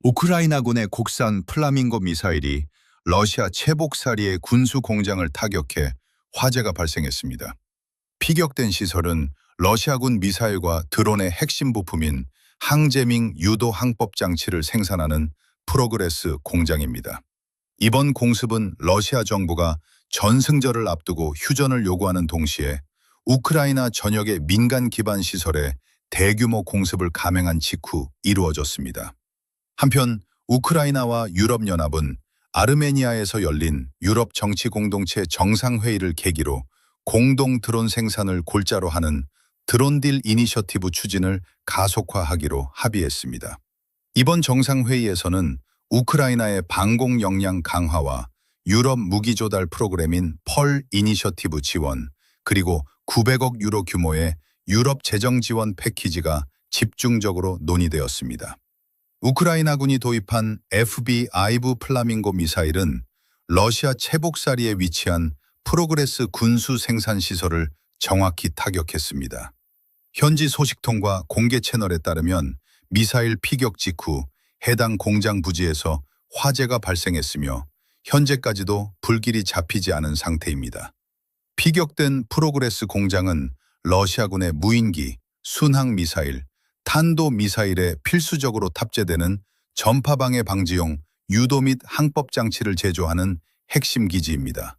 우크라이나군의 국산 플라밍고 미사일이 러시아 채복사리의 군수 공장을 타격해 화재가 발생했습니다. 피격된 시설은 러시아군 미사일과 드론의 핵심 부품인 항제밍 유도 항법 장치를 생산하는 프로그레스 공장입니다. 이번 공습은 러시아 정부가 전승절을 앞두고 휴전을 요구하는 동시에 우크라이나 전역의 민간 기반 시설에 대규모 공습을 감행한 직후 이루어졌습니다. 한편 우크라이나와 유럽연합은 아르메니아에서 열린 유럽 정치 공동체 정상회의를 계기로 공동 드론 생산을 골자로 하는 드론딜 이니셔티브 추진을 가속화하기로 합의했습니다. 이번 정상회의에서는 우크라이나의 방공 역량 강화와 유럽 무기 조달 프로그램인 펄 이니셔티브 지원, 그리고 900억 유로 규모의 유럽 재정 지원 패키지가 집중적으로 논의되었습니다. 우크라이나군이 도입한 FB-5 플라밍고 미사일은 러시아 채복사리에 위치한 프로그레스 군수 생산 시설을 정확히 타격했습니다. 현지 소식통과 공개 채널에 따르면 미사일 피격 직후 해당 공장 부지에서 화재가 발생했으며 현재까지도 불길이 잡히지 않은 상태입니다. 피격된 프로그레스 공장은 러시아군의 무인기, 순항 미사일, 탄도 미사일에 필수적으로 탑재되는 전파방해 방지용 유도 및 항법 장치를 제조하는 핵심 기지입니다.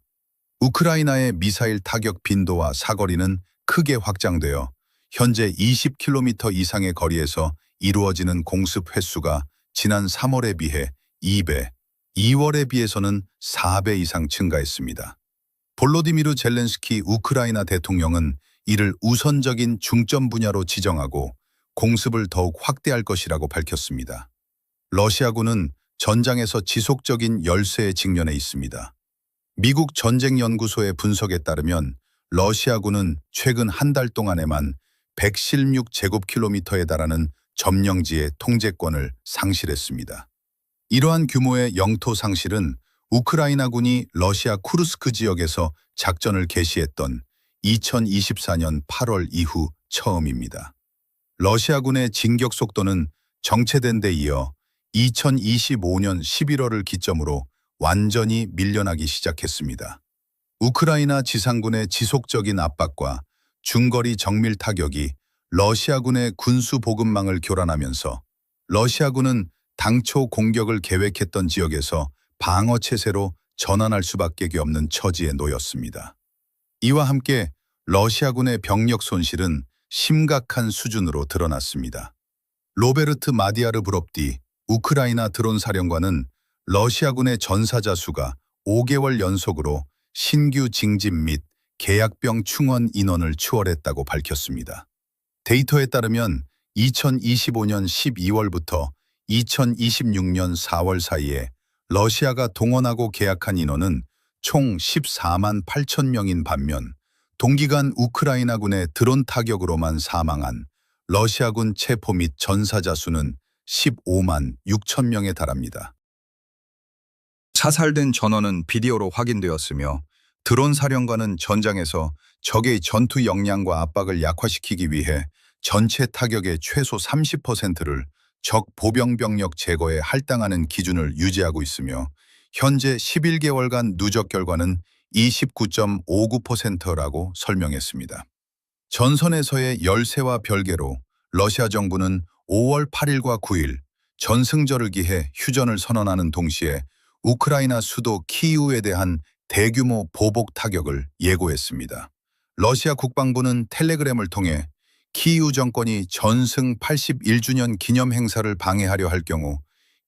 우크라이나의 미사일 타격 빈도와 사거리는 크게 확장되어 현재 20km 이상의 거리에서 이루어지는 공습 횟수가 지난 3월에 비해 2배, 2월에 비해서는 4배 이상 증가했습니다. 볼로디미르 젤렌스키 우크라이나 대통령은 이를 우선적인 중점 분야로 지정하고 공습을 더욱 확대할 것이라고 밝혔습니다. 러시아군은 전장에서 지속적인 열세에 직면해 있습니다. 미국 전쟁연구소의 분석에 따르면 러시아군은 최근 한 달 동안에만 116제곱킬로미터에 달하는 점령지의 통제권을 상실했습니다. 이러한 규모의 영토 상실은 우크라이나군이 러시아 쿠르스크 지역에서 작전을 개시했던 2024년 8월 이후 처음입니다. 러시아군의 진격 속도는 정체된 데 이어 2025년 11월을 기점으로 완전히 밀려나기 시작했습니다. 우크라이나 지상군의 지속적인 압박과 중거리 정밀 타격이 러시아군의 군수 보급망을 교란하면서 러시아군은 당초 공격을 계획했던 지역에서 방어 체제로 전환할 수밖에 없는 처지에 놓였습니다. 이와 함께 러시아군의 병력 손실은 심각한 수준으로 드러났습니다. 로베르트 마디아르 브롭디 우크라이나 드론 사령관은 러시아군의 전사자 수가 5개월 연속으로 신규 징집 및 계약병 충원 인원을 추월했다고 밝혔습니다. 데이터에 따르면 2025년 12월부터 2026년 4월 사이에 러시아가 동원하고 계약한 인원은 총 14만 8천 명인 반면 동기간 우크라이나군의 드론 타격으로만 사망한 러시아군 체포 및 전사자 수는 15만 6천 명에 달합니다. 사살된 전원은 비디오로 확인되었으며 드론 사령관은 전장에서 적의 전투 역량과 압박을 약화시키기 위해 전체 타격의 최소 30%를 적 보병 병력 제거에 할당하는 기준을 유지하고 있으며 현재 11개월간 누적 결과는 29.59%라고 설명했습니다. 전선에서의 열세와 별개로 러시아 정부는 5월 8일과 9일 전승절을 기해 휴전을 선언하는 동시에 우크라이나 수도 키이우에 대한 대규모 보복 타격을 예고했습니다. 러시아 국방부는 텔레그램을 통해 키이우 정권이 전승 81주년 기념 행사를 방해하려 할 경우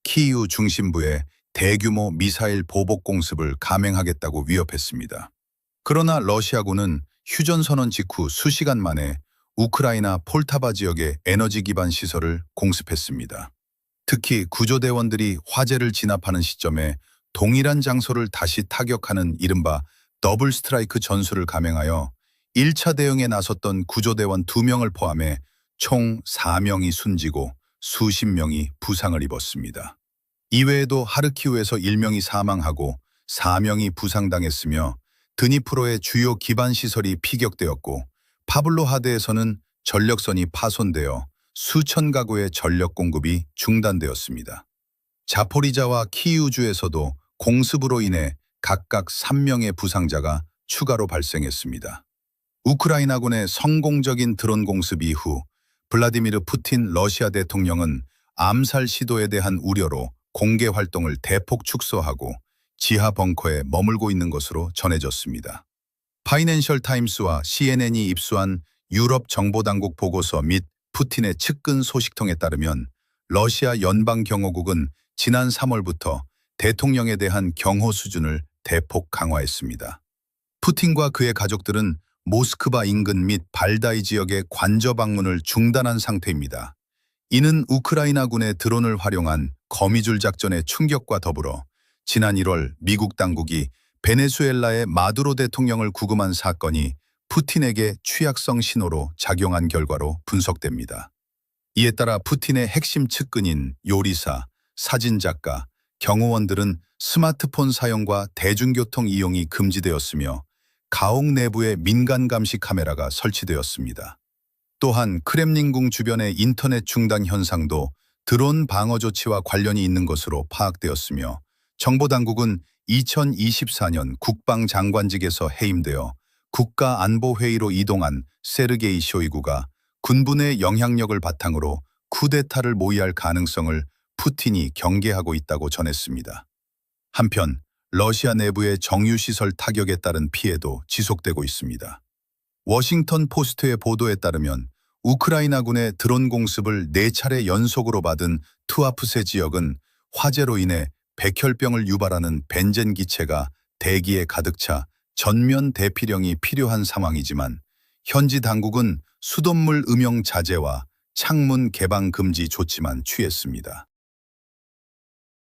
키이우 중심부에 대규모 미사일 보복 공습을 감행하겠다고 위협했습니다. 그러나 러시아군은 휴전 선언 직후 수시간 만에 우크라이나 폴타바 지역의 에너지 기반 시설을 공습했습니다. 특히 구조대원들이 화재를 진압하는 시점에 동일한 장소를 다시 타격하는 이른바 더블 스트라이크 전술을 감행하여 1차 대응에 나섰던 구조대원 2명을 포함해 총 4명이 숨지고 수십 명이 부상을 입었습니다. 이외에도 하르키우에서 1명이 사망하고 4명이 부상당했으며 드니프로의 주요 기반 시설이 피격되었고 파블로하드에서는 전력선이 파손되어 수천 가구의 전력 공급이 중단되었습니다. 자포리자와 키이우주에서도 공습으로 인해 각각 3명의 부상자가 추가로 발생했습니다. 우크라이나군의 성공적인 드론 공습 이후 블라디미르 푸틴 러시아 대통령은 암살 시도에 대한 우려로 공개 활동을 대폭 축소하고 지하 벙커에 머물고 있는 것으로 전해졌습니다. 파이낸셜 타임스와 CNN이 입수한 유럽 정보당국 보고서 및 푸틴의 측근 소식통에 따르면 러시아 연방경호국은 지난 3월부터 대통령에 대한 경호 수준을 대폭 강화했습니다. 푸틴과 그의 가족들은 모스크바 인근 및 발다이 지역의 관저 방문을 중단한 상태입니다. 이는 우크라이나군의 드론을 활용한 거미줄 작전의 충격과 더불어 지난 1월 미국 당국이 베네수엘라의 마두로 대통령을 구금한 사건이 푸틴에게 취약성 신호로 작용한 결과로 분석됩니다. 이에 따라 푸틴의 핵심 측근인 요리사, 사진작가, 경호원들은 스마트폰 사용과 대중교통 이용이 금지되었으며 가옥 내부에 민간 감시 카메라가 설치되었습니다. 또한 크렘린궁 주변의 인터넷 중단 현상도 드론 방어 조치와 관련이 있는 것으로 파악되었으며 정보당국은 2024년 국방장관직에서 해임되어 국가안보회의로 이동한 세르게이 쇼이구가 군부의 영향력을 바탕으로 쿠데타를 모의할 가능성을 푸틴이 경계하고 있다고 전했습니다. 한편 러시아 내부의 정유시설 타격에 따른 피해도 지속되고 있습니다. 워싱턴 포스트의 보도에 따르면 우크라이나군의 드론 공습을 4차례 연속으로 받은 투아프세 지역은 화재로 인해 백혈병을 유발하는 벤젠 기체가 대기에 가득 차 전면 대피령이 필요한 상황이지만 현지 당국은 수돗물 음용 자제와 창문 개방 금지 조치만 취했습니다.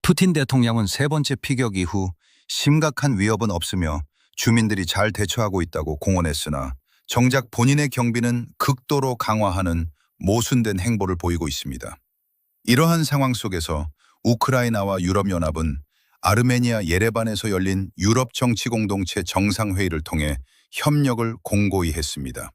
푸틴 대통령은 세 번째 피격 이후 심각한 위협은 없으며 주민들이 잘 대처하고 있다고 공언했으나 정작 본인의 경비는 극도로 강화하는 모순된 행보를 보이고 있습니다. 이러한 상황 속에서 우크라이나와 유럽연합은 아르메니아 예레반에서 열린 유럽 정치공동체 정상회의를 통해 협력을 공고히 했습니다.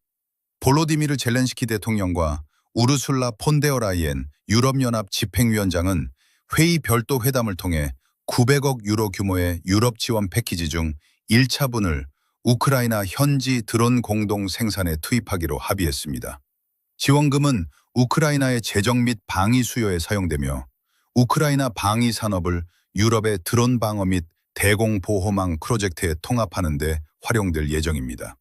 볼로디미르 젤렌스키 대통령과 우르술라 폰데어라이엔 유럽연합 집행위원장은 회의 별도 회담을 통해 900억 유로 규모의 유럽 지원 패키지 중 1차분을 우크라이나 현지 드론 공동 생산에 투입하기로 합의했습니다. 지원금은 우크라이나의 재정 및 방위 수요에 사용되며 우크라이나 방위 산업을 유럽의 드론 방어 및 대공 보호망 프로젝트에 통합하는 데 활용될 예정입니다.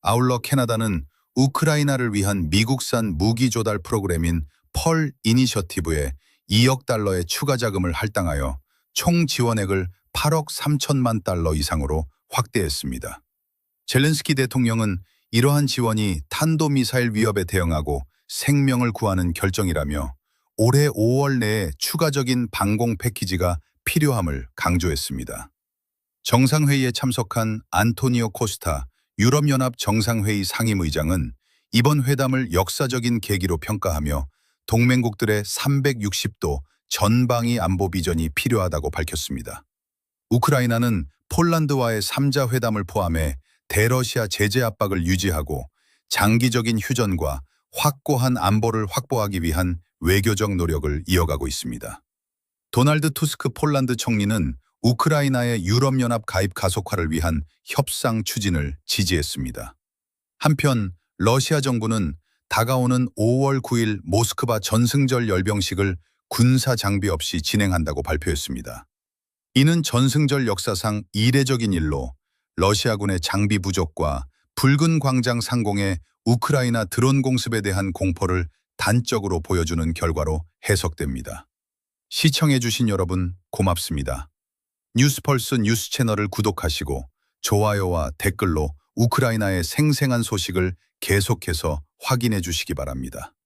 아울러 캐나다는 우크라이나를 위한 미국산 무기 조달 프로그램인 펄 이니셔티브에 2억 달러의 추가 자금을 할당하여 총 지원액을 8억 3천만 달러 이상으로 확대했습니다. 젤렌스키 대통령은 이러한 지원이 탄도미사일 위협에 대응하고 생명을 구하는 결정이라며 올해 5월 내에 추가적인 방공 패키지가 필요함을 강조했습니다. 정상회의에 참석한 안토니오 코스타 유럽연합 정상회의 상임의장은 이번 회담을 역사적인 계기로 평가하며 동맹국들의 360도 전방위 안보 비전이 필요하다고 밝혔습니다. 우크라이나는 폴란드와의 3자 회담을 포함해 대러시아 제재 압박을 유지하고 장기적인 휴전과 확고한 안보를 확보하기 위한 외교적 노력을 이어가고 있습니다. 도널드 투스크 폴란드 총리는 우크라이나의 유럽연합 가입 가속화를 위한 협상 추진을 지지했습니다. 한편 러시아 정부는 다가오는 5월 9일 모스크바 전승절 열병식을 군사 장비 없이 진행한다고 발표했습니다. 이는 전승절 역사상 이례적인 일로 러시아군의 장비 부족과 붉은 광장 상공의 우크라이나 드론 공습에 대한 공포를 단적으로 보여주는 결과로 해석됩니다. 시청해주신 여러분 고맙습니다. 뉴스펄스 뉴스 채널을 구독하시고 좋아요와 댓글로 우크라이나의 생생한 소식을 계속해서 확인해 주시기 바랍니다.